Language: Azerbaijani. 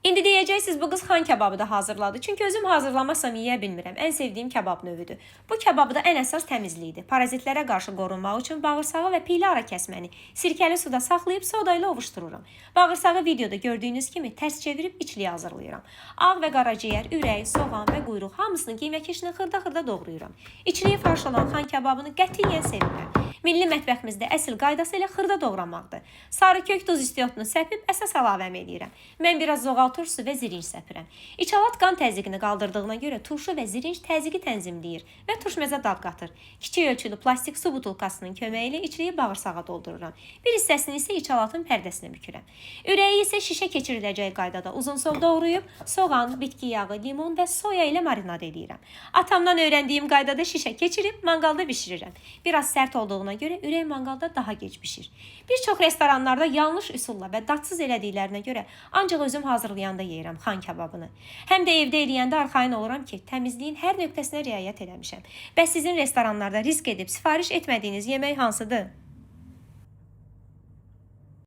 İndi deyəcəksiniz, bu qız xan kebabı da hazırladı. Çünki özüm hazırlamasam yeyə bilmirəm. Ən sevdiyim kebab növüdür. Bu kebabda ən əsas təmizlikdir. Parazitlərə qarşı qorunmaq üçün bağırsağı və piyli ara kəsməni sirkəli suda saxlayıb soda ilə ovuşdururam. Bağırsağı videoda gördüyünüz kimi tərs çevirib içliyə hazırlayıram. Ağ və qaraciyər, ürək, soğan və quyruq hamısını qiyməkişini xırda-xırda doğrayıram. İçliyi farş olan xan kebabını qətiyyən sevirəm. Milli mətbəximizdə əsl qaydası ilə xırda doğramaqdır. Sarı kök duz istiotunu səpib əsas əlavəm edirəm. Mən biraz zoğal turşusu və zirinç səpirəm. İçalat qan təzyiqini qaldırdığına görə turşu və zirinç təzyiqi tənzimləyir və turşməzə dad qatır. Kiçik ölçülü plastik su butulkasının köməyi ilə içliyi bağırsağa doldururam. Bir hissəsini isə içalatın pərdəsinə bükürəm. Ürəyi isə şişə keçiriləcək qaydada uzunsov doğrayıb, soğan, bitki yağı, limon və soya ilə marinad edirəm. Atamdan öyrəndiyim qaydada şişə keçirib manqalda bişirirəm. Biraz sərt olduğuna görə ürək manqalda daha gec bişir. Bir çox restoranlarda yanlış üsulla və dadsız elədiklərinə görə ancaq özüm hazırlayanda yeyirəm xan kebabını. Həm də evdə eləyəndə arxayın oluram ki, təmizliyin hər nöqtəsinə riayət eləmişəm. Bəs sizin restoranlarda risk edib sifariş etmədiyiniz yemək hansıdır?